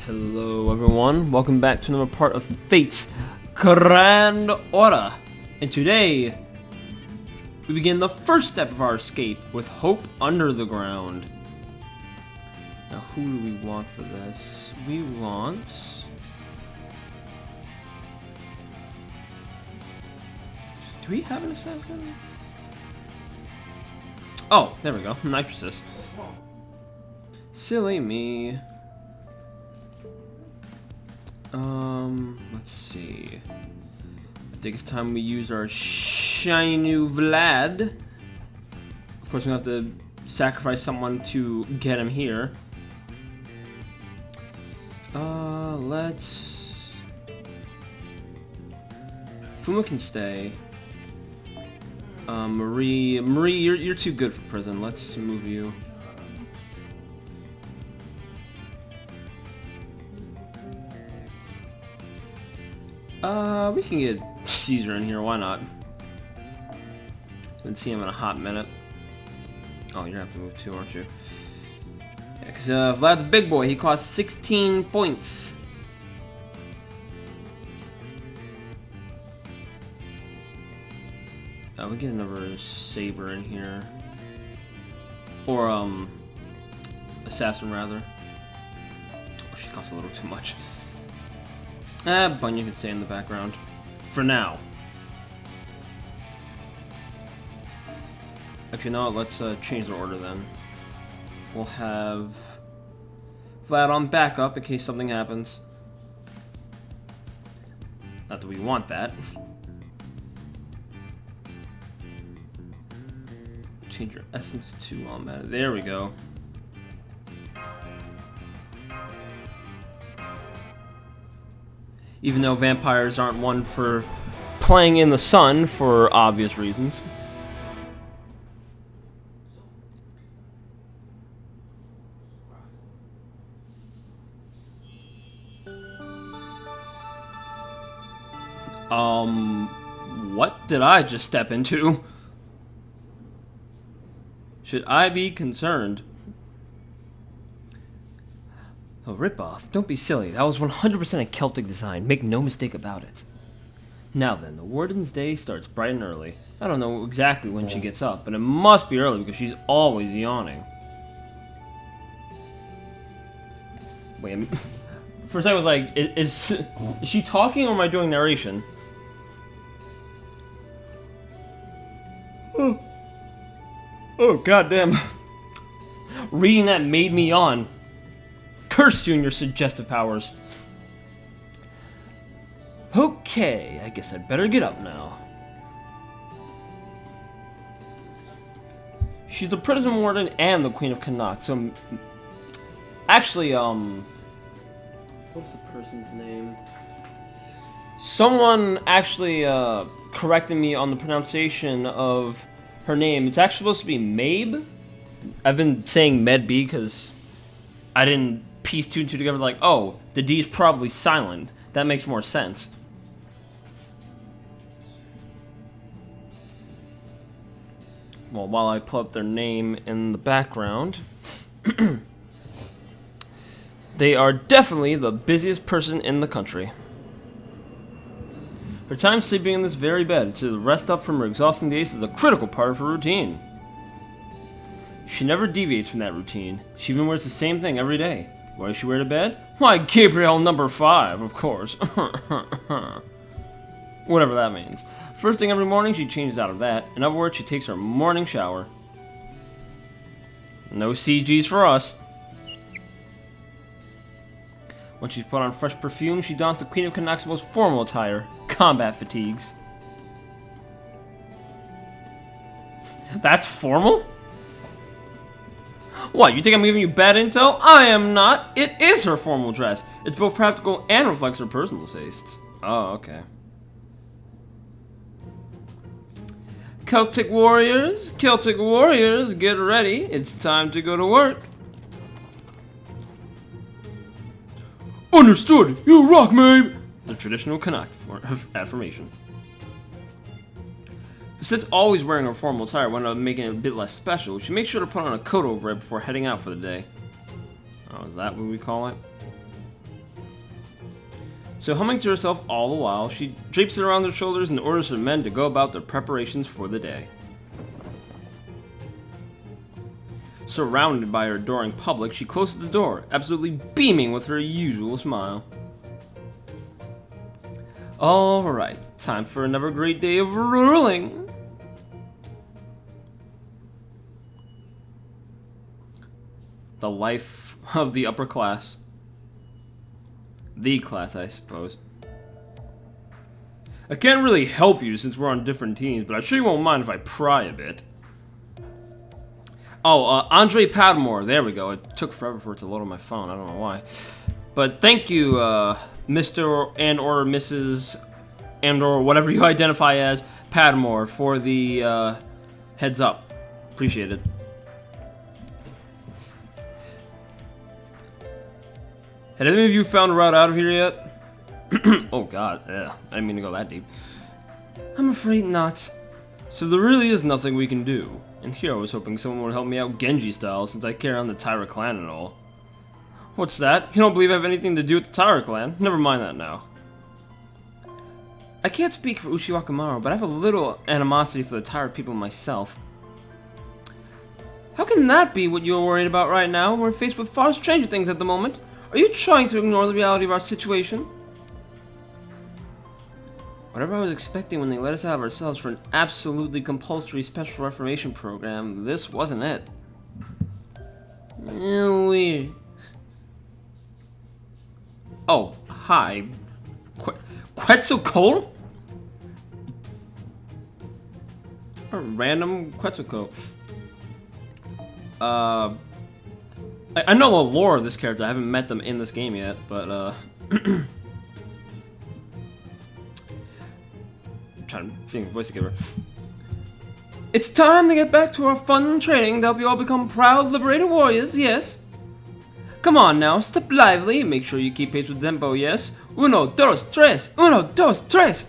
Hello everyone, welcome back to another part of Fate's Grand Order. And today, we begin the first step of our escape with Hope Under the Ground. Now who do we want for this? We want... Do we have an assassin? Oh, there we go, Nitrosis. Silly me. Let's see. I think it's time we use our shiny Vlad. Of course, we have to sacrifice someone to get him here. Let's... Fuma can stay. Marie, you're too good for prison. Let's move you. We can get Caesar in here, why not? Haven't seen him in a hot minute. Oh, you're gonna have to move too, aren't you? Yeah, because Vlad's a big boy, he costs 16 points. We get another Saber in here. Or, Assassin, rather. Oh, she costs a little too much. Bunyan can stay in the background. For now. Actually, no, let's change the order then. We'll have Vlad on backup in case something happens. Not that we want that. Change your essence to on that. There we go. Even though vampires aren't one for playing in the sun for obvious reasons. What did I just step into? Should I be concerned? A ripoff? Don't be silly. That was 100% a Celtic design. Make no mistake about it. Now then, the Warden's day starts bright and early. I don't know exactly when she gets up, but it must be early because she's always yawning. Wait, for a second I was like, is she talking or am I doing narration? Oh, goddamn. Reading that made me yawn. Curse you and your suggestive powers. Okay, I guess I'd better get up now. She's the prison warden and the Queen of Connacht, so... Actually, what's the person's name? Someone actually, corrected me on the pronunciation of her name. It's actually supposed to be Mabe. I've been saying Medb because I didn't piece two and two together like, oh, the D is probably silent. That makes more sense. Well, while I pull up their name in the background, they are definitely the busiest person in the country. Her time sleeping in this very bed to rest up from her exhausting days is a critical part of her routine. She never deviates from that routine. She even wears the same thing every day. What does she wear to bed? Why, Gabriel number 5, of course. Whatever that means. First thing every morning, she changes out of that. In other words, she takes her morning shower. No CGs for us. When she's put on fresh perfume, she dons the Queen of Connacht's most formal attire, combat fatigues. That's formal? What, you think I'm giving you bad intel? I am not. It is her formal dress. It's both practical and reflects her personal tastes. Oh, okay. Celtic warriors, get ready. It's time to go to work. Understood. You rock, Mabe. The traditional Connacht affirmation. Since always wearing her formal attire wound up making it a bit less special, she makes sure to put on a coat over it before heading out for the day. Oh, is that what we call it? So humming to herself all the while, she drapes it around her shoulders and orders her men to go about their preparations for the day. Surrounded by her adoring public, she closes the door, absolutely beaming with her usual smile. Alright, time for another great day of ruling! The life of the upper class. The class, I suppose. I can't really help you since we're on different teams, but I sure you won't mind if I pry a bit. Oh, Andre Padmore. There we go. It took forever for it to load on my phone. I don't know why. But thank you, Mr. and or Mrs. and or whatever you identify as Padmore for the heads up. Appreciate it. Had any of you found a route out of here yet? Oh god, yeah. I didn't mean to go that deep. I'm afraid not. So there really is nothing we can do. And here I was hoping someone would help me out Genji style since I carry on the Tyra clan and all. What's that? You don't believe I have anything to do with the Tyra clan? Never mind that now. I can't speak for Ushiwakamaru, but I have a little animosity for the Tyra people myself. How can that be what you're worried about right now? We're faced with far stranger things at the moment. Are you trying to ignore the reality of our situation? Whatever I was expecting when they let us out of our cells for an absolutely compulsory special reformation program, this wasn't it. Weird. Oh, hi. Quetzalcoatl? A random Quetzalcoatl. I know the lore of this character. I haven't met them in this game yet, but I'm trying to think of a voice to give her. It's time to get back to our fun training to help you all become proud, liberated warriors, yes? Come on now, step lively. Make sure you keep pace with tempo, yes? Uno, dos, tres. Uno, dos, tres.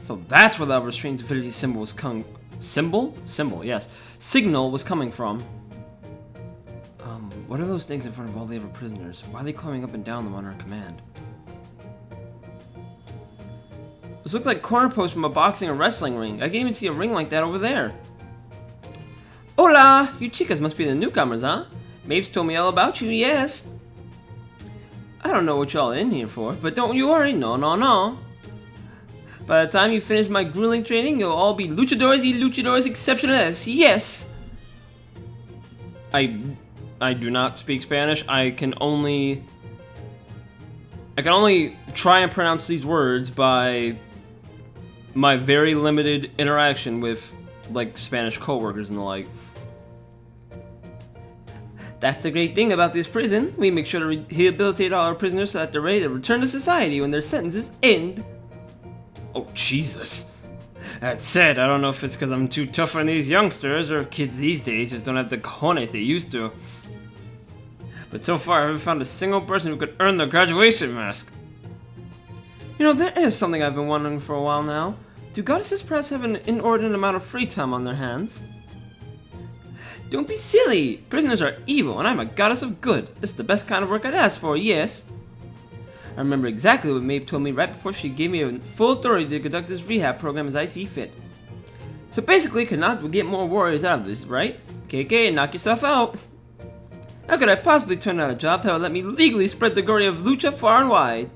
So that's where the restraint divinity symbol was coming. Symbol? Symbol, yes. Signal was coming from. What are those things in front of all the other prisoners? Why are they climbing up and down them on our command? Those look like corner posts from a boxing or wrestling ring. I can even see a ring like that over there. Hola! You chicas must be the newcomers, huh? Maves told me all about you, yes. I don't know what y'all are in here for, but don't you worry, no, no, no. By the time you finish my grueling training, you'll all be luchadores y luchadores excepcionales, yes. I do not speak Spanish. I can only try and pronounce these words by my very limited interaction with like Spanish coworkers and the like. That's the great thing about this prison. We make sure to rehabilitate all our prisoners so that they're ready to return to society when their sentences end. Oh, Jesus. That said, I don't know if it's because I'm too tough on these youngsters or if kids these days just don't have the cojones they used to. But so far, I haven't found a single person who could earn the graduation mask. You know, there is something I've been wondering for a while now. Do goddesses perhaps have an inordinate amount of free time on their hands? Don't be silly! Prisoners are evil, and I'm a goddess of good. This is the best kind of work I'd ask for, yes. I remember exactly what Maeve told me right before she gave me a full authority to conduct this rehab program as I see fit. So basically, could not get more warriors out of this, right? KK, knock yourself out! How could I possibly turn down a job that would let me legally spread the glory of Lucha far and wide?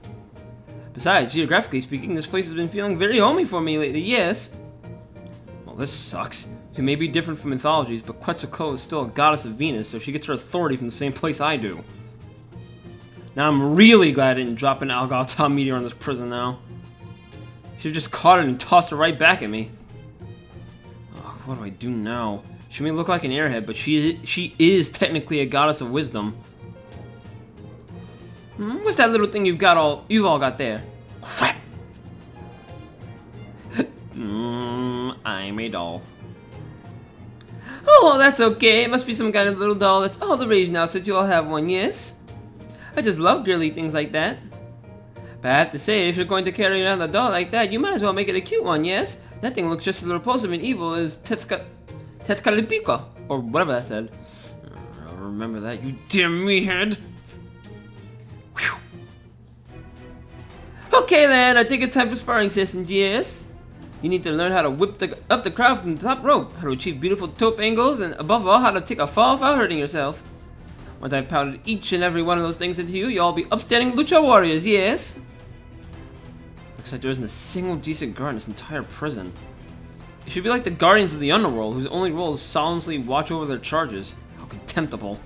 Besides, geographically speaking, this place has been feeling very homey for me lately, yes. Well, this sucks. It may be different from mythologies, but Quetzalcoatl is still a goddess of Venus, so she gets her authority from the same place I do. Now I'm really glad I didn't drop an Algalta meteor on this prison now. Should've just caught it and tossed it right back at me. Oh, what do I do now? She may look like an airhead, but she is technically a goddess of wisdom. What's that little thing you've all got there? Crap! I'm a doll. Oh, well, that's okay. It must be some kind of little doll that's all the rage now since you all have one, yes? I just love girly things like that. But I have to say, if you're going to carry around a doll like that, you might as well make it a cute one, yes? That thing looks just as repulsive and evil as Tetzcatlipoca, or whatever that said. I'll remember that, you damn meathead. Okay then, I think it's time for sparring sessions, yes? You need to learn how to whip up the crowd from the top rope, how to achieve beautiful top angles, and above all, how to take a fall without hurting yourself. Once I've powdered each and every one of those things into you, you'll all be upstanding lucha warriors, yes? Looks like there isn't a single decent guard in this entire prison. You should be like the guardians of the underworld, whose only role is solemnly watch over their charges. How contemptible.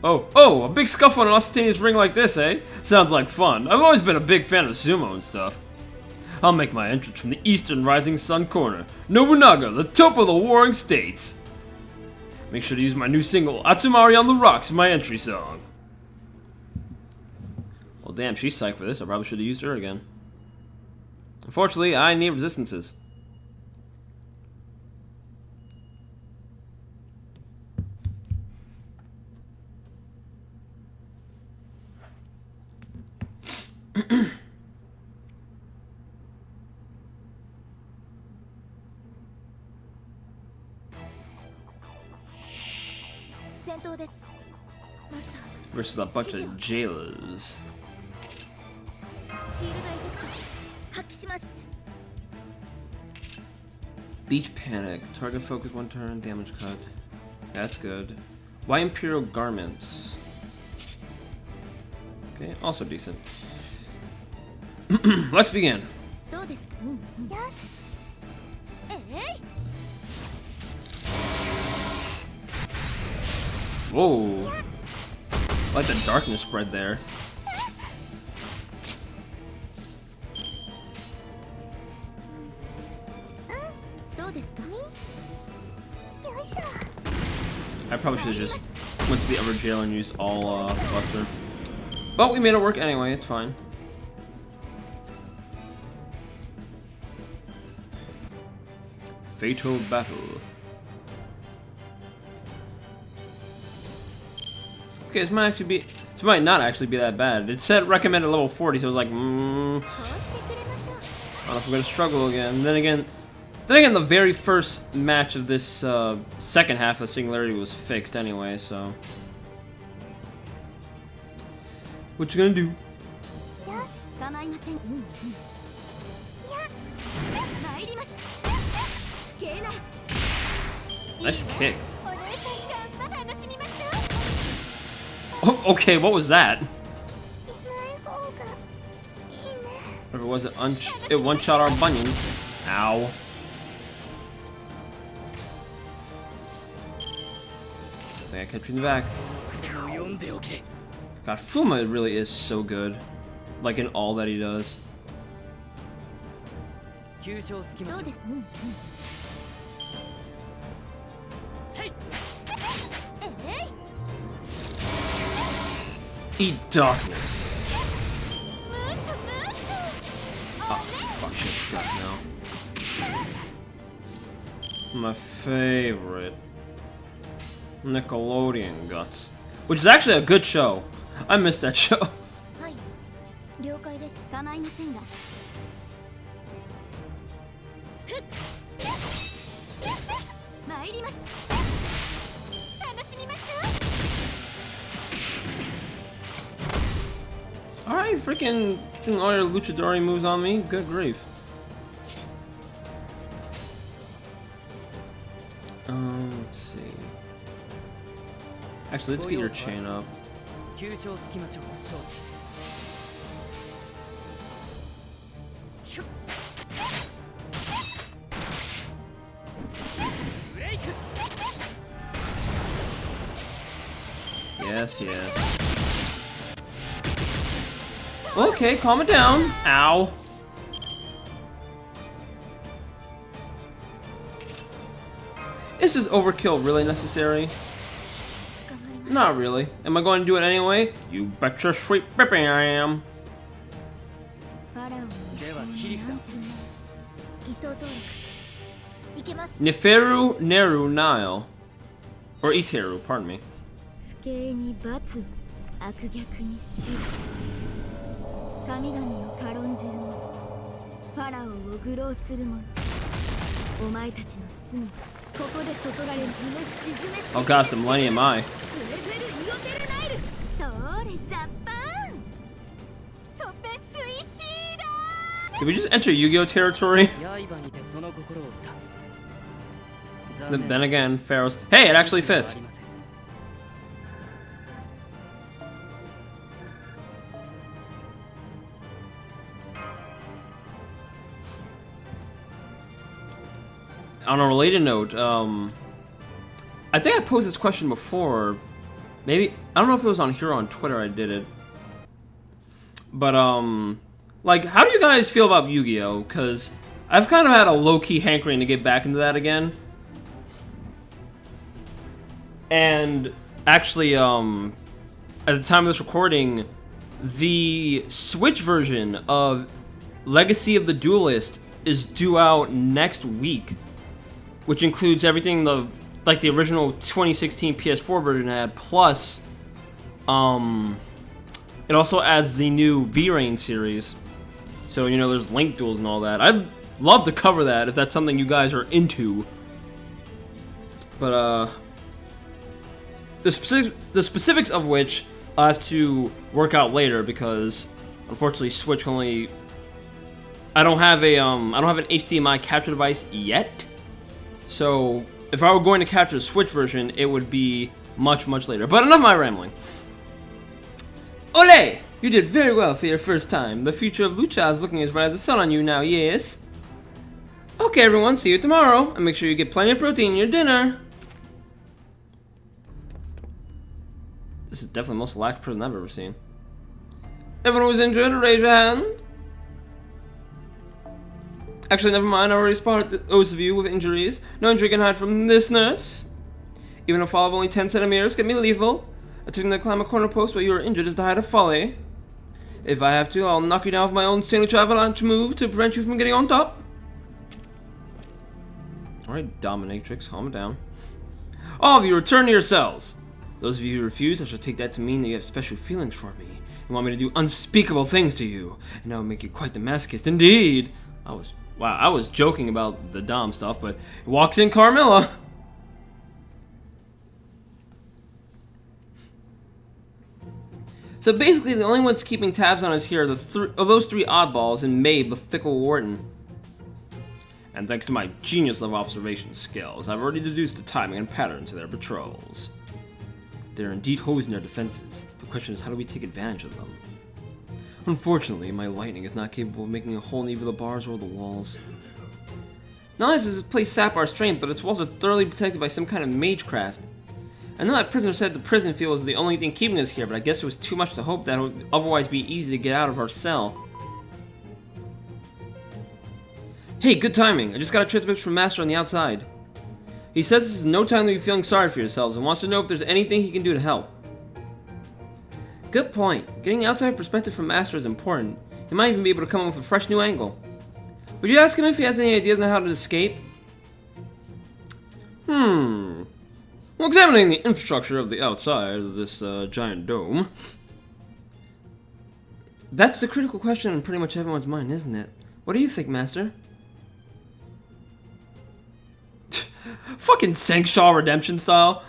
Oh, a big scuffle in an ostentatious ring like this, eh? Sounds like fun. I've always been a big fan of sumo and stuff. I'll make my entrance from the eastern rising sun corner. Nobunaga, the top of the warring states. Make sure to use my new single, Atsumari on the Rocks, for my entry song. Well, damn, she's psyched for this. I probably should have used her again. Unfortunately, I need resistances. Versus a bunch of jailers. Beach Panic. Target focus 1 turn, damage cut. That's good. Why Imperial Garments? Okay, also decent. Let's begin. Whoa. I like the darkness spread there. I probably should have just went to the other jail and used all Buster. But we made it work anyway, it's fine. Fatal Battle. Okay, this might not actually be that bad. It said recommended level 40, so I was like, I don't know if we're gonna struggle again. Then again, the very first match of this second half of Singularity was fixed anyway, so. What you gonna do? Nice kick. Oh, okay, what was that? Whatever it was, it one-shot our bunion. Ow. I think I kept you in the back. God, Fuma really is so good. Like in all that he does. Eat darkness. Oh, fuck, she's got now. My favorite. Nickelodeon Guts. Which is actually a good show. I missed that show. Alright, freaking doing all your luchadori moves on me. Good grief. Let's see. Actually, let's get your chain up. Yes, yes. Okay, calm it down. Ow. Is this overkill really necessary? Not really. Am I going to do it anyway? You bet your sweet bipping I am. Neferu Neru Nile. Or Iteru, pardon me. Oh gosh, the Millennium Eye. Did we just enter Yu-Gi-Oh territory? Then again, Pharaoh's. Hey, it actually fits. On a related note, I think I posed this question before. Maybe I don't know if it was on here or on Twitter. I did it, but like, how do you guys feel about Yu-Gi-Oh? Because I've kind of had a low-key hankering to get back into that again. And actually, at the time of this recording, the Switch version of Legacy of the Duelist is due out next week, which includes everything like the original 2016 PS4 version had, plus it also adds the new V-Rain series. So, you know, there's Link duels and all that. I'd love to cover that if that's something you guys are into. But the specifics of which I have to work out later, because unfortunately Switch only, I don't have an HDMI capture device yet. So if I were going to capture the Switch version, it would be much later. But enough of my rambling. Ole! You did very well for your first time. The future of Lucha is looking as bright as the sun on you now, yes? Okay, everyone, see you tomorrow. And make sure you get plenty of protein in your dinner. This is definitely the most relaxed person I've ever seen. Everyone who's injured, raise your hand. Actually, never mind. I already spotted those of you with injuries. No injury can hide from this nurse. Even a fall of only 10 centimeters can be lethal. Attempting to climb a corner post while you are injured is the height of folly. If I have to, I'll knock you down with my own signature avalanche move to prevent you from getting on top. Alright, Dominatrix, calm down. All of you, return to your cells. Those of you who refuse, I shall take that to mean that you have special feelings for me. You want me to do unspeakable things to you, and that will make you quite the masochist indeed. I was joking about the Dom stuff, but walks in Carmilla. So basically, the only ones keeping tabs on us here are those three oddballs and Mabe, the fickle warden. And thanks to my genius level observation skills, I've already deduced the timing and patterns of their patrols. They're indeed holes in their defenses. The question is, how do we take advantage of them? Unfortunately, my lightning is not capable of making a hole in either the bars or the walls. Not only does this place sap our strength, but its walls are thoroughly protected by some kind of magecraft. I know that prisoner said the prison field was the only thing keeping us here, but I guess it was too much to hope that it would otherwise be easy to get out of our cell. Hey, good timing. I just got a transmission from Master on the outside. He says this is no time to be feeling sorry for yourselves and wants to know if there's anything he can do to help. Good point. Getting the outside perspective from Master is important. He might even be able to come up with a fresh new angle. Would you ask him if he has any ideas on how to escape? Well, examining the infrastructure of the outside of this giant dome. That's the critical question in pretty much everyone's mind, isn't it? What do you think, Master? Fucking Sankshaw Redemption style.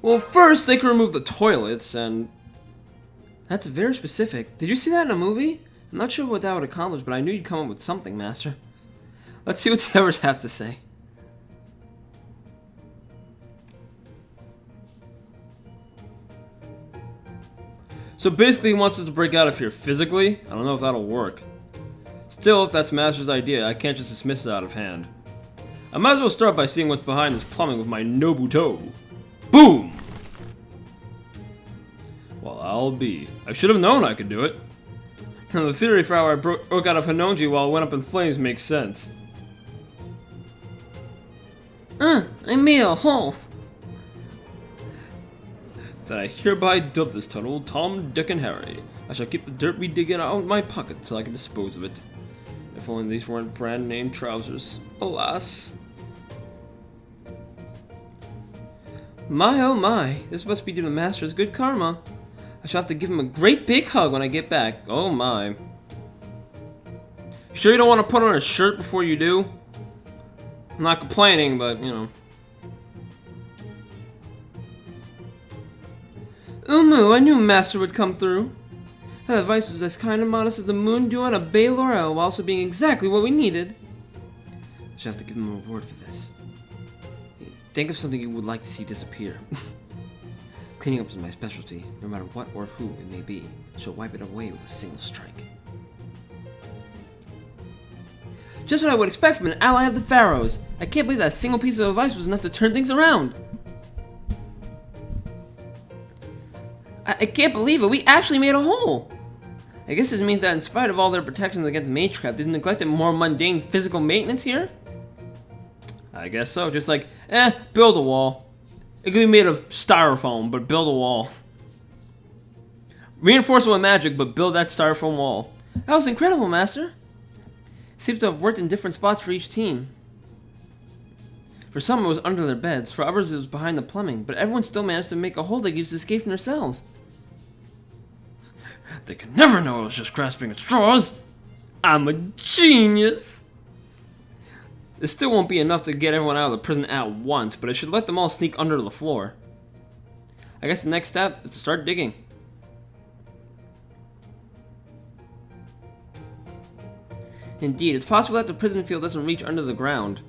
Well, first they could remove the toilets, and that's very specific. Did you see that in a movie? I'm not sure what that would accomplish, but I knew you'd come up with something, Master. Let's see what the others have to say. So basically he wants us to break out of here physically. I don't know if that'll work. Still, if that's Master's idea, I can't just dismiss it out of hand. I might as well start by seeing what's behind this plumbing with my Nobuto. Boom! Well, I'll be. I should have known I could do it. The theory for how I broke out of Hanonji while it went up in flames makes sense. I'm me a hole. That I hereby dub this tunnel Tom, Dick, and Harry. I shall keep the dirt we dig in out of my pocket till I can dispose of it. If only these weren't brand name trousers. Alas. My oh my, this must be due to Master's good karma. I shall have to give him a great big hug when I get back. Oh my. Sure you don't want to put on a shirt before you do? I'm not complaining, but you know. Umu, I knew Master would come through. That advice was as kind and modest as the moon dew on a bay laurel, while also being exactly what we needed. I should have to give him a reward for this. Think of something you would like to see disappear. Cleaning up is my specialty. No matter what or who it may be, she'll wipe it away with a single strike. Just what I would expect from an ally of the Pharaohs. I can't believe that a single piece of advice was enough to turn things around. I can't believe it. We actually made a hole. I guess this means that in spite of all their protections against magecraft, they've neglected more mundane physical maintenance here? I guess so. Just like, build a wall. It could be made of styrofoam, but build a wall. Reinforce it with magic, but build that styrofoam wall. That was incredible, Master. Seems to have worked in different spots for each team. For some, it was under their beds. For others, it was behind the plumbing. But everyone still managed to make a hole they used to escape from their cells. They could never know I was just grasping at straws. I'm a genius. This still won't be enough to get everyone out of the prison at once, but it should let them all sneak under the floor. I guess the next step is to start digging. Indeed, it's possible that the prison field doesn't reach under the ground.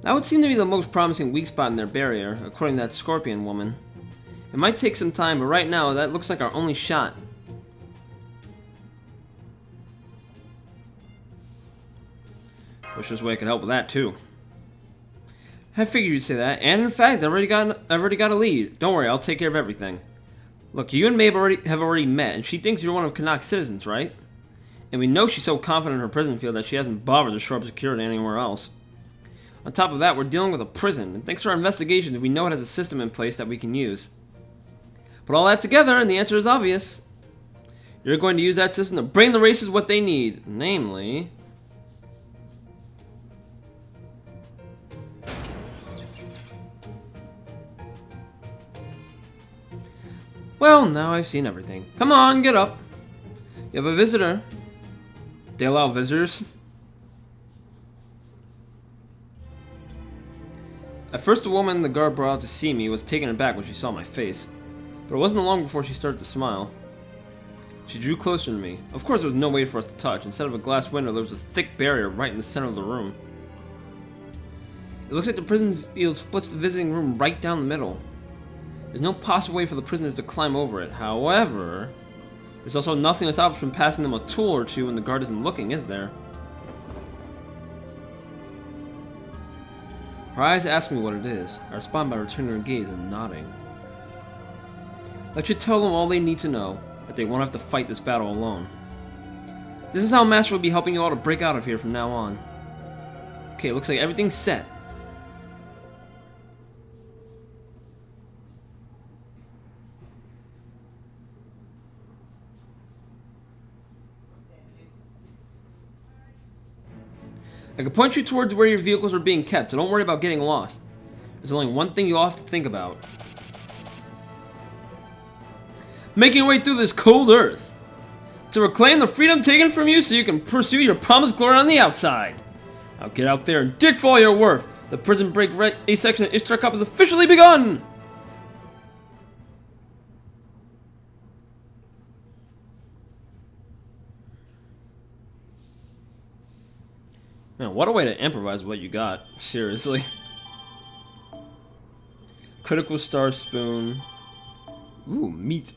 That would seem to be the most promising weak spot in their barrier, according to that scorpion woman. It might take some time, but right now, that looks like our only shot. Wish this way could help with that, too. I figured you'd say that, and in fact, I've already got a lead. Don't worry, I'll take care of everything. Look, you and Maeve have already met, and she thinks you're one of Connacht's citizens, right? And we know she's so confident in her prison field that she hasn't bothered to shore up security anywhere else. On top of that, we're dealing with a prison, and thanks to our investigations, we know it has a system in place that we can use. Put all that together, and the answer is obvious. You're going to use that system to bring the races what they need, namely... Well, now I've seen everything. Come on, get up. You have a visitor. They allow visitors? At first, the woman the guard brought out to see me was taken aback when she saw my face. But it wasn't long before she started to smile. She drew closer to me. Of course, there was no way for us to touch. Instead of a glass window, there was a thick barrier right in the center of the room. It looks like the prison field splits the visiting room right down the middle. There's no possible way for the prisoners to climb over it. However, there's also nothing to stop us from passing them a tool or two when the guard isn't looking, is there? Her eyes ask me what it is. I respond by returning her gaze and nodding. That should tell them all they need to know, that they won't have to fight this battle alone. This is how Master will be helping you all to break out of here from now on. Okay, looks like everything's set. I can point you towards where your vehicles are being kept, so don't worry about getting lost. There's only one thing you'll have to think about. Making your way through this cold earth. To reclaim the freedom taken from you so you can pursue your promised glory on the outside. Now get out there and dig for all your worth. The prison break A section of Ishtar Cup has officially begun! Man, what a way to improvise what you got. Seriously. Critical Star Spoon. Ooh, meat.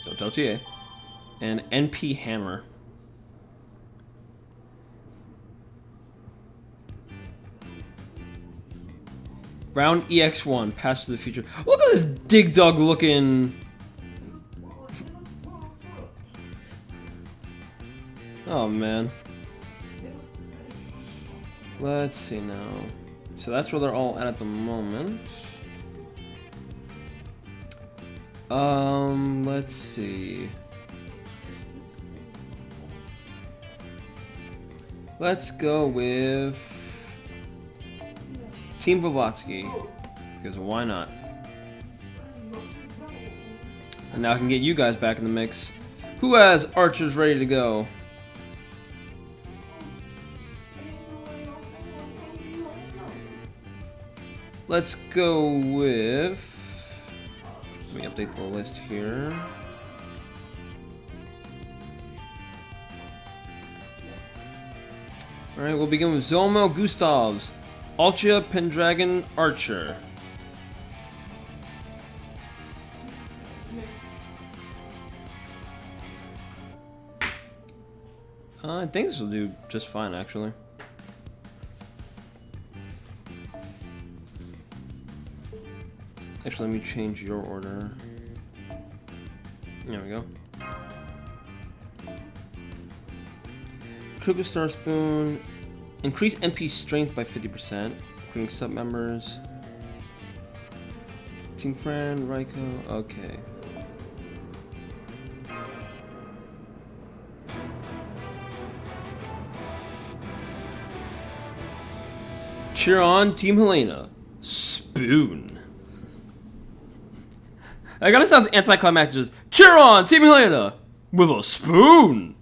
Don't tell TA. And NP Hammer. Round EX1. Pass to the future. Look at this Dig Dug looking... Oh, man. Let's see now. So that's where they're all at the moment. Let's see. Let's go with Team Blavatsky, because why not? And now I can get you guys back in the mix. Who has archers ready to go? Let's go with... Let me update the list here. Alright, we'll begin with Zomel Gustav's Ultra Pendragon Archer. I think this will do just fine, actually. Actually, let me change your order. There we go. Kuga Star Spoon. Increase MP strength by 50%, including sub members. Team friend, Raiko. Okay. Cheer on, Team Helena. Spoon. That kind of sounds anticlimactic. Just cheer on, Team Helena, with a spoon.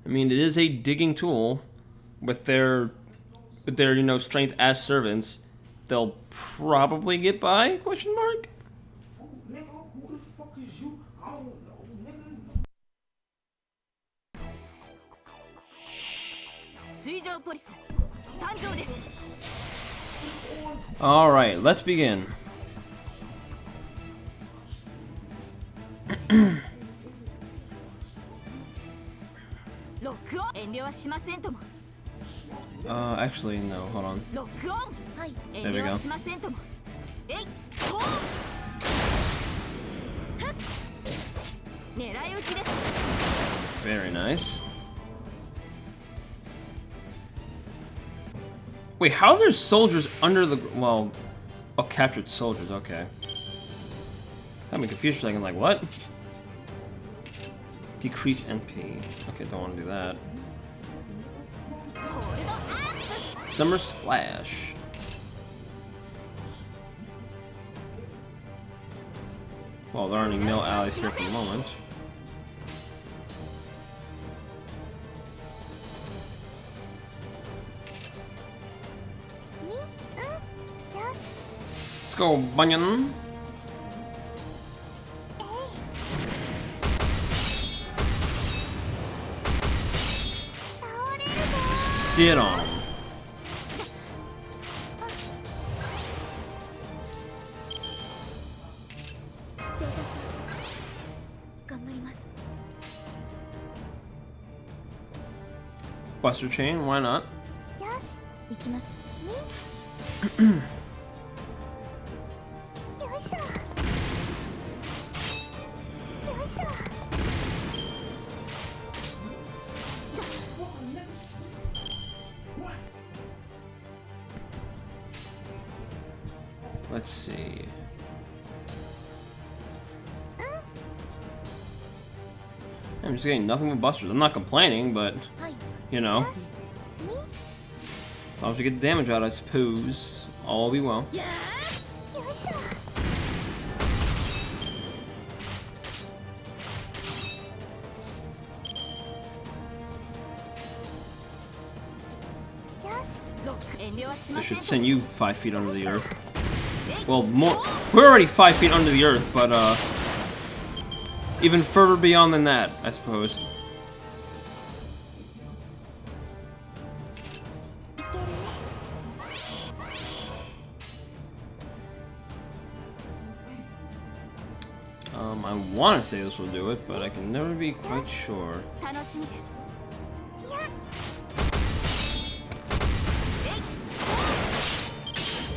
I mean, it is a digging tool. With their strength as servants, they'll probably get by? Question mark. Nigga, who the fuck is you? I don't know, nigga. All right, let's begin. Actually, no, hold on. There we go. Very nice. Wait, how are there soldiers under the... Well, oh, captured soldiers, okay. Got me confused for a second, like, what? Decrease NP. Okay, don't want to do that. Summer Splash. Well, there aren't any male allies here for the moment. Let's go, Bunyan. Sit on him. Buster Chain, why not? Let's see. I'm just getting nothing but busters. I'm not complaining, but you know, as long as we get the damage out, I suppose all will be well. This should send you 5 feet under the earth. Well, more. We're already 5 feet under the earth, but even further beyond than that, I suppose. I want to say this will do it, but I can never be quite sure.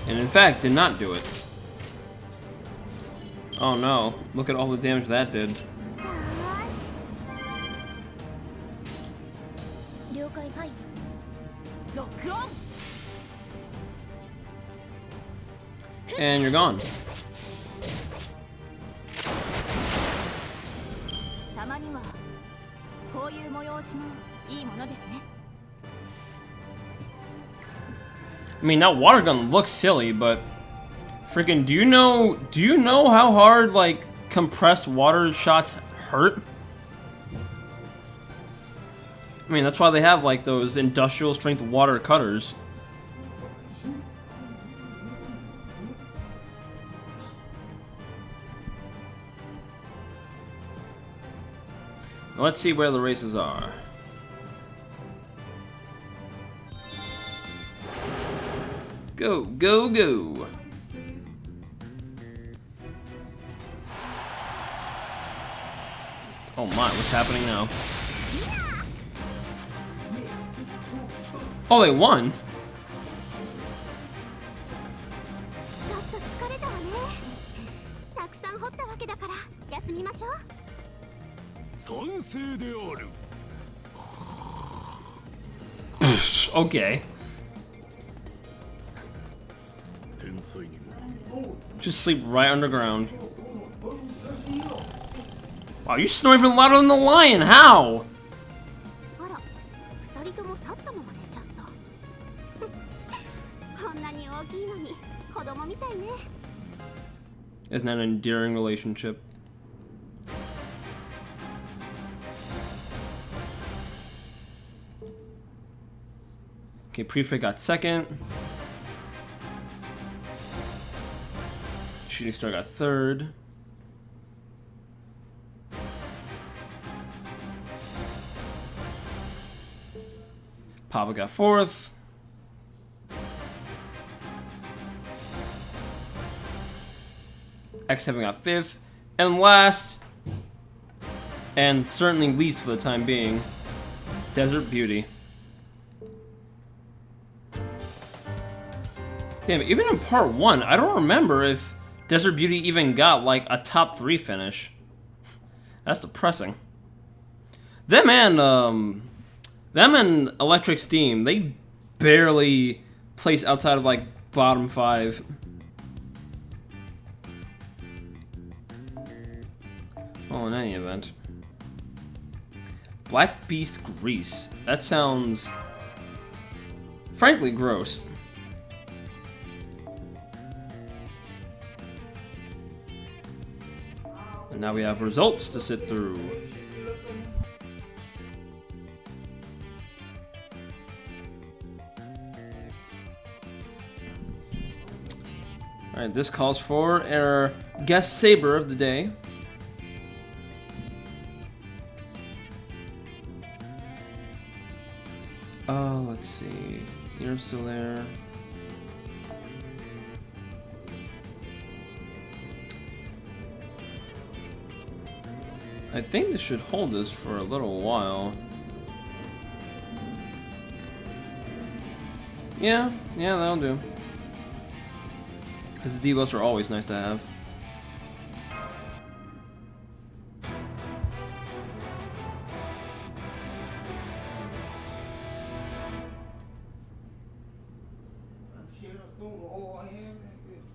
And in fact, did not do it. Oh no, look at all the damage that did. And you're gone. I mean, that water gun looks silly, but freaking, do you know how hard like compressed water shots hurt? I mean, that's why they have like those industrial strength water cutters. Let's see where the races are. Go, go, go. Oh my, what's happening now? Oh, they won? ちょっと疲れたわね。たくさん掘ったわけだから休みましょう。賛成である。 Okay. 天才にも Just sleep right underground. Wow, you snore even louder than the lion. How? あら、二人とも立ったまま寝ちゃった。こんなに大きいのに子供みたいね。 Isn't that an endearing relationship? Okay, Prefect got second. Shooting Star got third. Papa got fourth. X7 got fifth. And last, and certainly least for the time being, Desert Beauty. Damn, even in part 1, I don't remember if Desert Beauty even got like a top 3 finish. That's depressing. Them and Electric Steam, they barely place outside of like bottom 5. Well, in any event. Black Beast Grease. That sounds frankly gross. And now we have results to sit through. Alright, this calls for our guest saber of the day. Let's see. You're still there. I think this should hold us for a little while. Yeah, that'll do. Because the debuffs are always nice to have.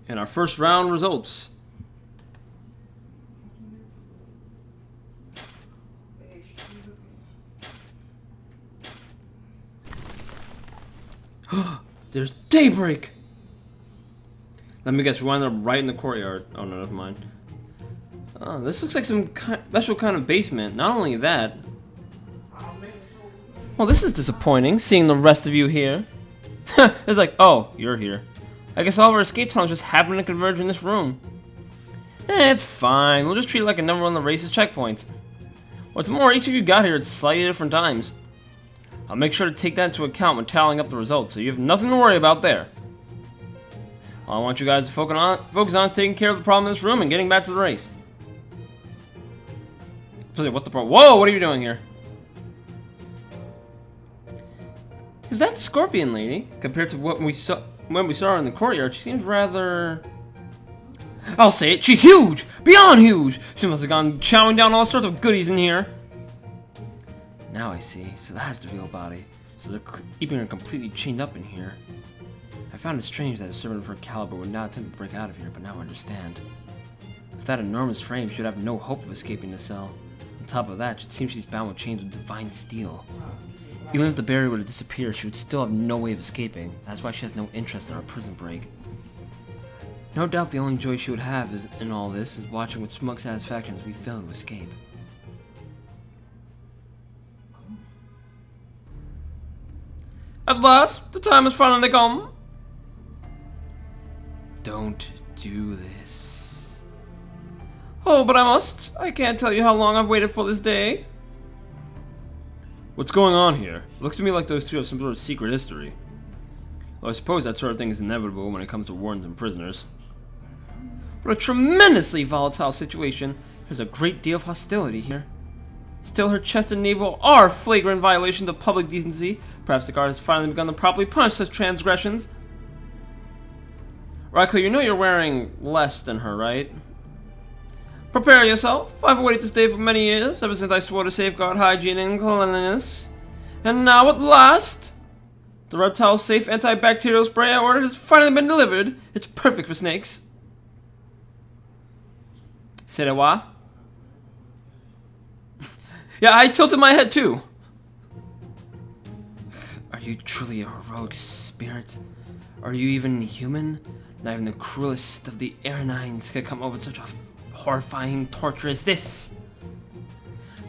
And our first round results. There's daybreak! Let me guess, we wound up right in the courtyard. Oh no, never mind. Oh, this looks like some special kind of basement. Not only that... Well, this is disappointing, seeing the rest of you here. It's like, oh, you're here. I guess all of our escape tunnels just happen to converge in this room. It's fine. We'll just treat it like another one of the race's checkpoints. What's more, each of you got here at slightly different times. I'll make sure to take that into account when tallying up the results, so you have nothing to worry about there. All I want you guys to focus on is taking care of the problem in this room and getting back to the race. What the problem? Whoa, what are you doing here? Is that the Scorpion Lady? Compared to what we saw when we saw her in the courtyard, she seems rather... I'll say it, she's huge! Beyond huge! She must have gone chowing down all sorts of goodies in here. Now I see, so that's the real body. So they're keeping her completely chained up in here. I found it strange that a servant of her caliber would not attempt to break out of here, but now I understand. With that enormous frame, she would have no hope of escaping the cell. On top of that, it seems she's bound with chains of divine steel. Even if the barrier were to disappear, she would still have no way of escaping. That's why she has no interest in our prison break. No doubt the only joy she would have in all this is watching with smug satisfaction as we fail to escape. At last, the time has finally come. Don't do this. Oh, but I must. I can't tell you how long I've waited for this day. What's going on here? Looks to me like those two have some sort of secret history. Well, I suppose that sort of thing is inevitable when it comes to wardens and prisoners. What a tremendously volatile situation. There's a great deal of hostility here. Still, her chest and navel are flagrant violations of public decency. Perhaps the guard has finally begun to properly punish such transgressions. Raiko, you know you're wearing less than her, right? Prepare yourself. I've awaited this day for many years, ever since I swore to safeguard hygiene and cleanliness. And now, at last, the reptile safe antibacterial spray I ordered has finally been delivered. It's perfect for snakes. C'est what? Yeah, I tilted my head too. Are you truly a heroic spirit? Are you even human? Not even the cruelest of the Aeronines could come up with such a horrifying torture as this.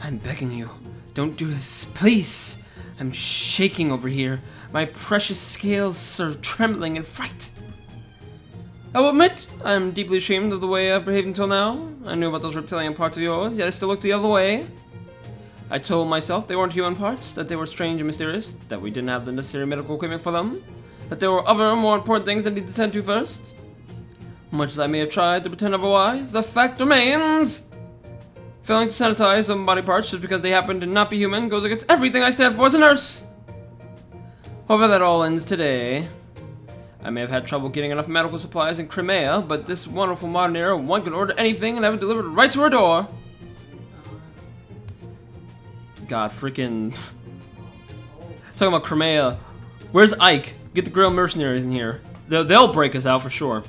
I'm begging you, don't do this, please. I'm shaking over here. My precious scales are trembling in fright. I will admit, I'm deeply ashamed of the way I've behaved until now. I knew about those reptilian parts of yours, yet I still looked the other way. I told myself they weren't human parts, that they were strange and mysterious, that we didn't have the necessary medical equipment for them, that there were other more important things I needed to tend to first. Much as I may have tried to pretend otherwise, the fact remains! Failing to sanitize some body parts just because they happen to not be human goes against everything I stand for as a nurse! However, that all ends today. I may have had trouble getting enough medical supplies in Crimea, but this wonderful modern era, one could order anything and have it delivered right to her door. God, freaking... Talking about Crimea. Where's Ike? Get the Grail mercenaries in here. They'll break us out for sure.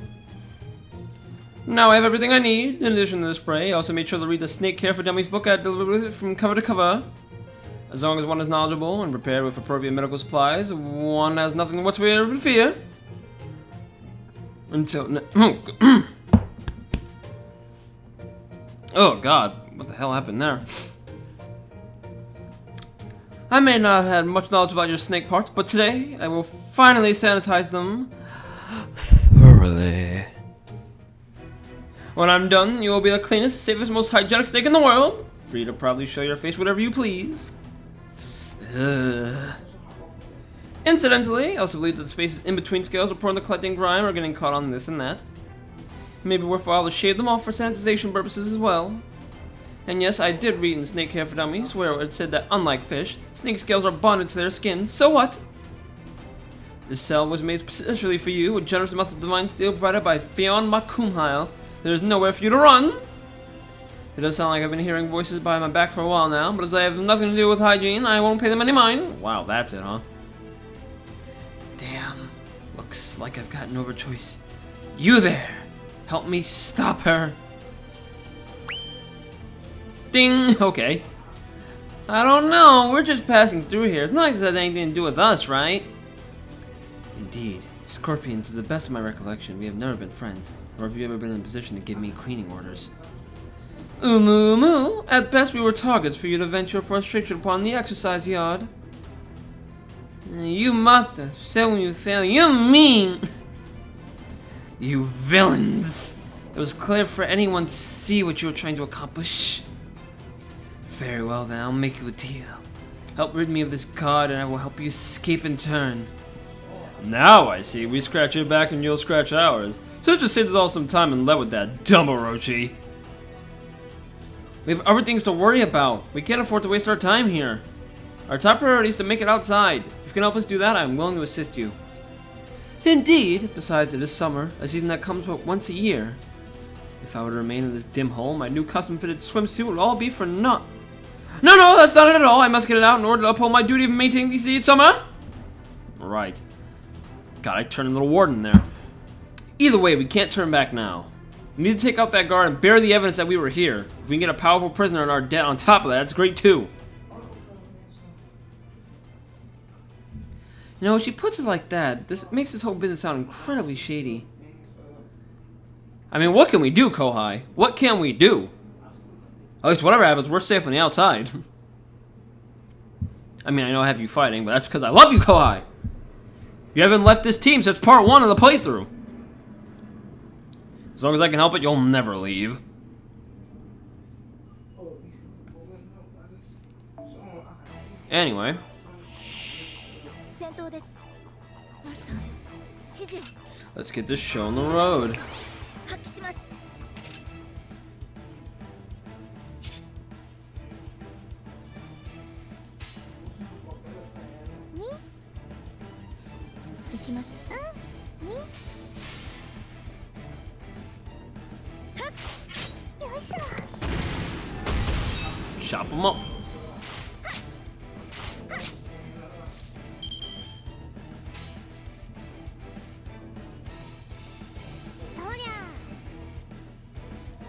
Now I have everything I need. In addition to the spray, I also made sure to read the Snake Care for Dummies book I delivered with it from cover to cover. As long as one is knowledgeable and prepared with appropriate medical supplies, one has nothing whatsoever to fear. Until... Oh god, what the hell happened there? I may not have had much knowledge about your snake parts, but today I will finally sanitize them thoroughly. When I'm done, you will be the cleanest, safest, most hygienic snake in the world. Free to proudly show your face whatever you please. Incidentally, I also believe that the spaces in between scales are prone to collecting grime or getting caught on this and that. It may be worthwhile to shave them off for sanitization purposes as well. And yes, I did read in Snake Care for Dummies where it said that unlike fish, snake scales are bonded to their skin, so what? This cell was made specially for you with generous amounts of divine steel provided by Fiend Makumheil. There's nowhere for you to run! It does sound like I've been hearing voices behind my back for a while now, but as I have nothing to do with hygiene, I won't pay them any mind. Wow, that's it, huh? Damn. Looks like I've got no other choice. You there! Help me stop her! Ding! Okay. I don't know, we're just passing through here. It's not like this has anything to do with us, right? Indeed. Scorpion, to the best of my recollection, we have never been friends. Or have you ever been in a position to give me cleaning orders? Umu. At best we were targets for you to vent your frustration upon the exercise yard. You mocked us, said when you failed, you mean! You villains! It was clear for anyone to see what you were trying to accomplish. Very well then, I'll make you a deal. Help rid me of this guard and I will help you escape in turn. Now I see, we scratch your back and you'll scratch ours. So just saved us all some time and left with that dumb Orochi. We have other things to worry about. We can't afford to waste our time here. Our top priority is to make it outside. If you can help us do that, I'm willing to assist you. Indeed, besides this summer, a season that comes but once a year. If I were to remain in this dim hole, my new custom-fitted swimsuit would all be for naught. No, that's not it at all. I must get it out in order to uphold my duty of maintaining DC each summer. Right. God, I turned a little warden there. Either way, we can't turn back now. We need to take out that guard and bear the evidence that we were here. If we can get a powerful prisoner in our debt on top of that, that's great too. You know, when she puts it like that, this makes this whole business sound incredibly shady. I mean, what can we do, Kohai? What can we do? At least whatever happens, we're safe on the outside. I mean, I know I have you fighting, but that's because I love you, Kohai! You haven't left this team since part 1 of the playthrough. As long as I can help it, you'll never leave. Anyway. 指示を Let's get this show on the road. 発揮します。み行きます。みはっよいしょ。 Chop them up. とりゃ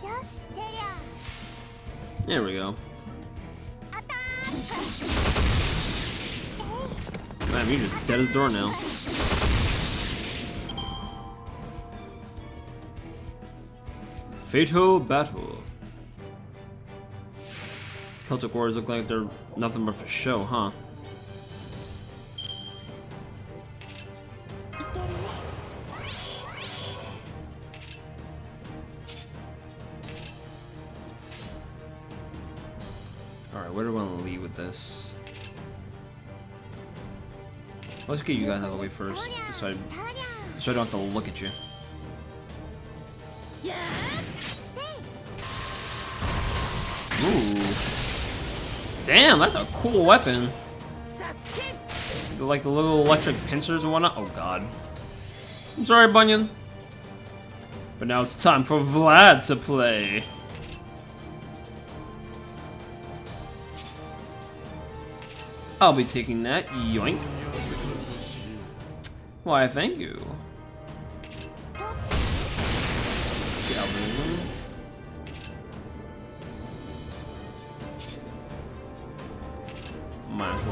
よしてりゃ There we go. アタッ Man, you're just dead as a door now. Fatal battle. Celtic warriors look like they're nothing but for show, huh? いけるね。 Alright, where do I want to lead with this? Let's get you guys out of the way first, just so I don't have to look at you. Ooh. Damn, that's a cool weapon. Like the little electric pincers and whatnot. Oh god. I'm sorry, Bunyan. But now it's time for Vlad to play. I'll be taking that. Yoink. Why, thank you. Galvanism. Might as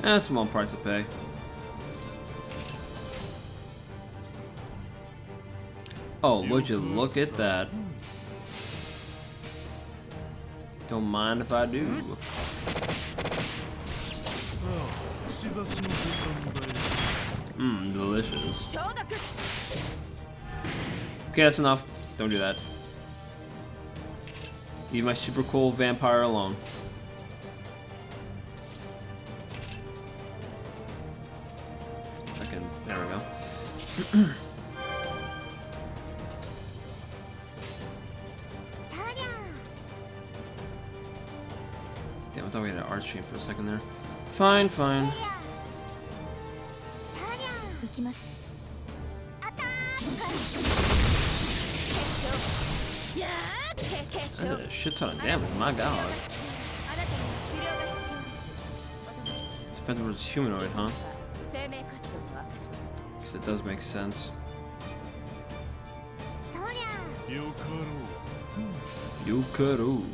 well. A small price to pay. Oh, would you look at that? Don't mind if I do. Mmm, delicious. Okay, that's enough. Don't do that. Leave my super cool vampire alone. I can. There we go. Damn, I thought we had an art stream for a second there. Fine, fine. 行きます。アタック。 That's a shit ton of damage, my god. Defensive versus humanoid, huh? Guess it does make sense. Yukaru.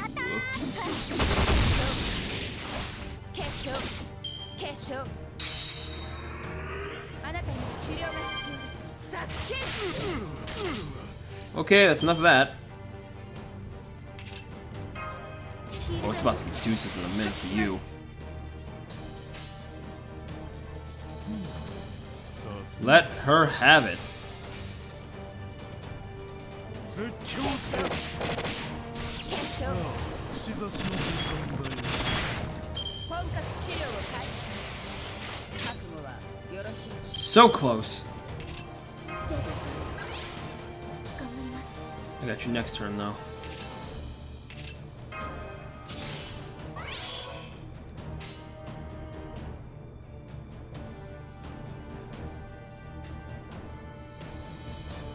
Okay, that's enough of that. Oh, it's about to be deuces in a minute for you. Let her have it. So close. I got you next turn though.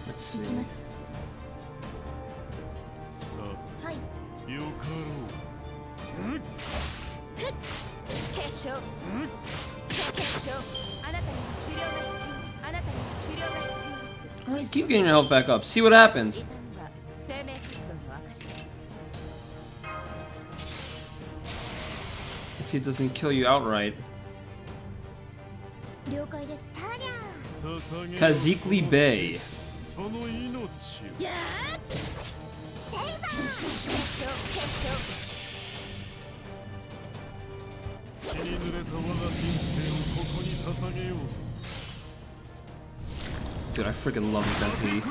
Let's see. はい。Alright, keep getting your health back up. See what happens. Let's see if it doesn't kill you outright. 了解です。 Kazikli Bay. セイバー。 Dude, I freaking love this MP.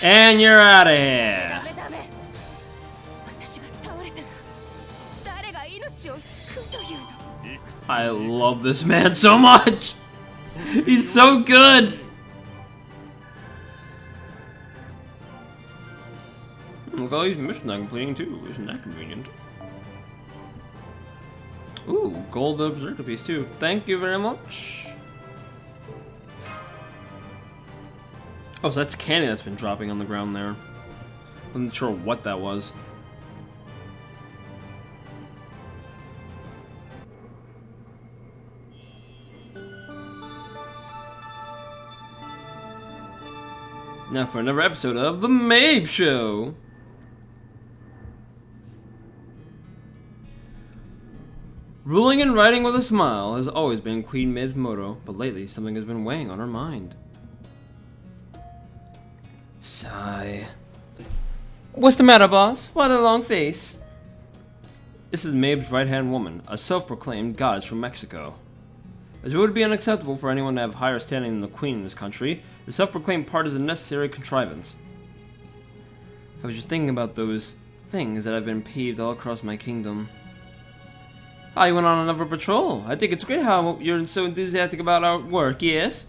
And you're out of here. I love this man so much. He's so good. Look, all these missions I'm completing too. Isn't that convenient? Ooh, gold berserker piece too. Thank you very much. Oh, so that's candy that's been dropping on the ground there. Wasn't sure what that was. Now for another episode of The Mabe Show. Ruling and writing with a smile has always been Queen Mabe's motto, but lately something has been weighing on her mind. Sigh. What's the matter, boss? What a long face. This is Mabe's right-hand woman, a self-proclaimed goddess from Mexico. As it would be unacceptable for anyone to have higher standing than the queen in this country, the self-proclaimed part is a necessary contrivance. I was just thinking about those things that have been paved all across my kingdom. Ah, you went on another patrol. I think it's great how you're so enthusiastic about our work, yes?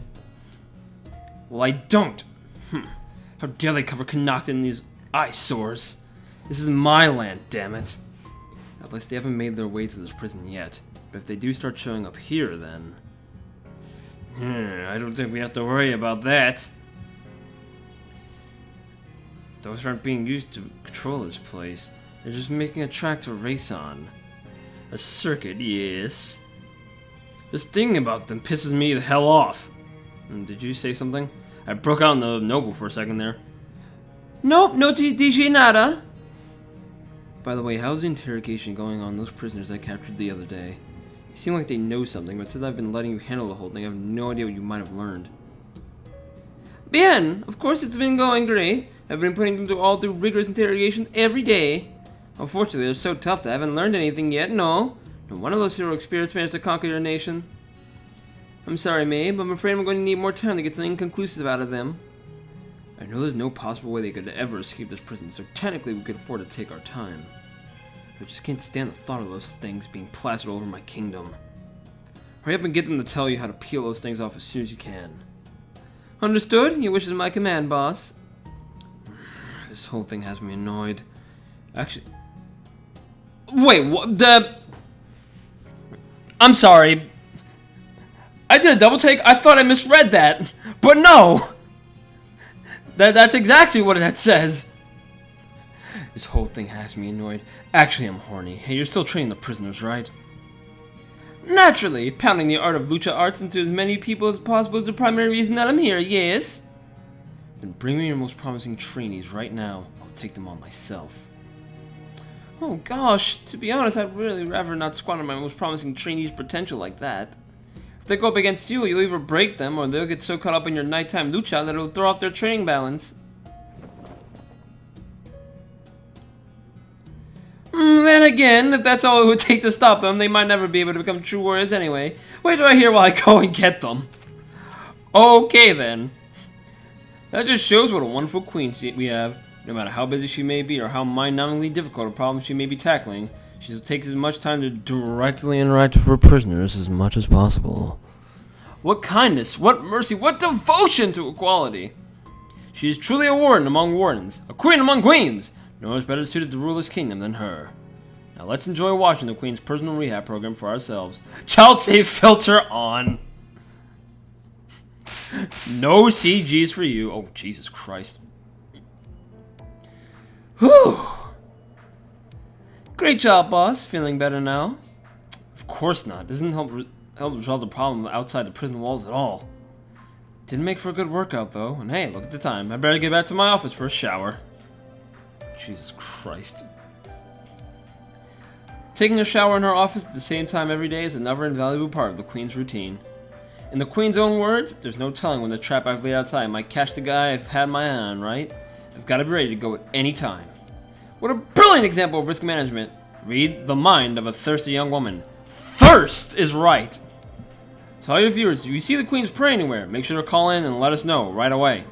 Well, I don't. How dare they cover Connacht in these eyesores? This is my land, damn it. At least they haven't made their way to this prison yet. But if they do start showing up here, then... I don't think we have to worry about that. Those aren't being used to control this place. They're just making a track to race on. A circuit, yes. This thing about them pisses me the hell off. Did you say something? I broke out in the noble for a second there. Nope, no dije nada. By the way, how's the interrogation going on those prisoners I captured the other day? You seem like they know something, but since I've been letting you handle the whole thing, I have no idea what you might have learned. Bien! Of course it's been going great. I've been putting them through rigorous interrogation every day. Unfortunately, they're so tough that I haven't learned anything yet, no. No one of those heroic spirits managed to conquer your nation. I'm sorry, Mabe, but I'm afraid I'm going to need more time to get something conclusive out of them. I know there's no possible way they could ever escape this prison, so technically we could afford to take our time. I just can't stand the thought of those things being plastered all over my kingdom. Hurry up and get them to tell you how to peel those things off as soon as you can. Understood? Your wish is my command, boss. This whole thing has me annoyed. Actually... Wait, what? I'm sorry. I did a double take. I thought I misread that. But no! That's exactly what that says. This whole thing has me annoyed. Actually, I'm horny. Hey, you're still training the prisoners, right? Naturally, pounding the art of lucha arts into as many people as possible is the primary reason that I'm here, yes? Then bring me your most promising trainees right now. I'll take them on myself. Oh gosh, to be honest, I'd really rather not squander my most promising trainees' potential like that. If they go up against you, you'll either break them or they'll get so caught up in your nighttime lucha that it'll throw off their training balance. Then again, if that's all it would take to stop them, they might never be able to become true warriors anyway. Wait right here while I go and get them. Okay then. That just shows what a wonderful queen we have. No matter how busy she may be or how mind-numbingly difficult a problem she may be tackling, she takes as much time to directly interact with her prisoners as much as possible. What kindness, what mercy, what devotion to equality! She is truly a warden among wardens, a queen among queens! No one is better suited to rule this kingdom than her. Now let's enjoy watching the queen's personal rehab program for ourselves. Child save filter on! No CGs for you. Oh, Jesus Christ. Whew! Great job, boss. Feeling better now? Of course not. Doesn't help resolve the problem outside the prison walls at all. Didn't make for a good workout, though. And hey, look at the time. I better get back to my office for a shower. Jesus Christ. Taking a shower in her office at the same time every day is another invaluable part of the Queen's routine. In the Queen's own words, there's no telling when the trap I've laid outside might catch the guy I've had my eye on, right? I've got to be ready to go at any time. What a brilliant example of risk management. Read the mind of a thirsty young woman. Thirst is right! To all your viewers, if you see the Queen's prey anywhere, make sure to call in and let us know right away.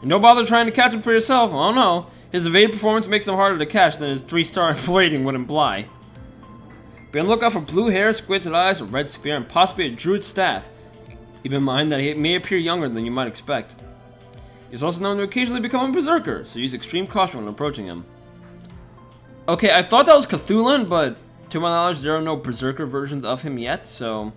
And don't bother trying to catch him for yourself. Oh no, his evade performance makes him harder to catch than his 3-star rating would imply. Be on the lookout for blue hair, squinted eyes, a red spear, and possibly a druid staff. Keep in mind that he may appear younger than you might expect. He's also known to occasionally become a berserker, so use extreme caution when approaching him. Okay, I thought that was Cthulhu, but to my knowledge, there are no berserker versions of him yet, so...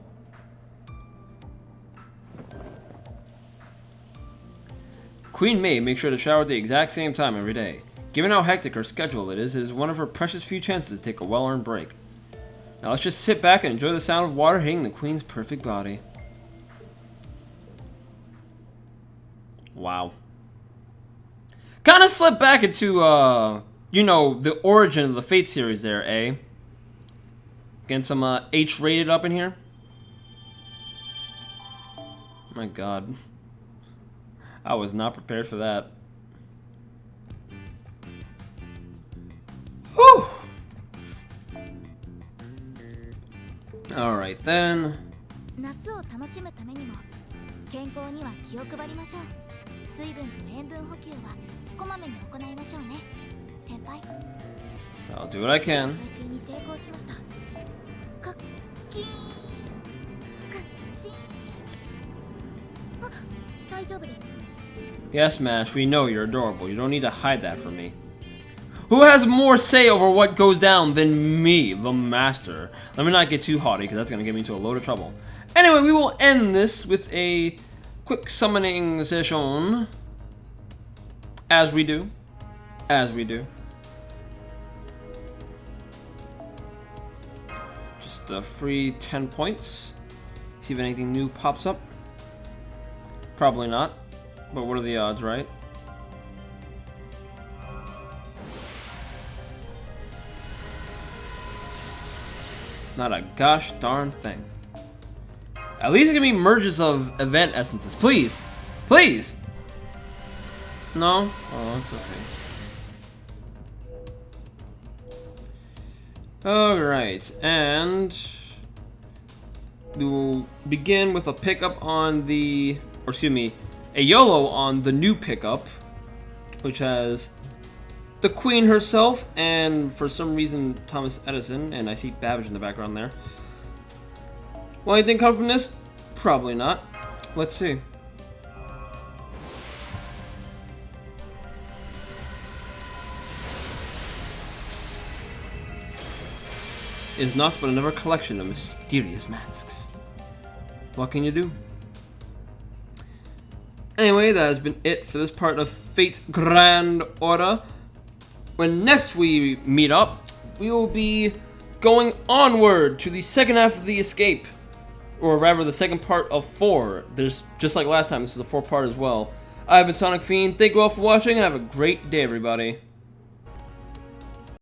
Queen May makes sure to shower at the exact same time every day. Given how hectic her schedule it is one of her precious few chances to take a well-earned break. Now let's just sit back and enjoy the sound of water hitting the Queen's perfect body. Wow. Kind of slipped back into, you know, the origin of the Fate series there, eh? Getting some H-rated up in here. My god. I was not prepared for that. Whew! Alright then. 夏を楽しむためにも健康には気を配りましょう。水分と塩分補給はこまめに行いましょうね。先輩。I'll do what I can. 回収に成功しました。カッキーンカッチーン。あ、大丈夫です。Yes, Mash, we know you're adorable. You don't need to hide that from me. Who has more say over what goes down than me, the master? Let me not get too haughty, because that's going to get me into a load of trouble. Anyway, we will end this with a quick summoning session. As we do. As we do. Just a free 10 points. See if anything new pops up. Probably not. But what are the odds, right? Not a gosh darn thing. At least give me merges of event essences, please! Please! No? Oh, it's okay. Alright, and we will begin with a pickup on the, or excuse me, a YOLO on the new pickup, which has the Queen herself, and for some reason Thomas Edison, and I see Babbage in the background there. Will anything come from this? Probably not. Let's see. It is not but another collection of mysterious masks. What can you do? Anyway, that has been it for this part of Fate Grand Order. When next we meet up, we will be going onward to the second half of the escape. Or rather, the second part of 4. There's, just like last time, this is a 4-part as well. I've been Sonic Fiend. Thank you all for watching, and have a great day, everybody.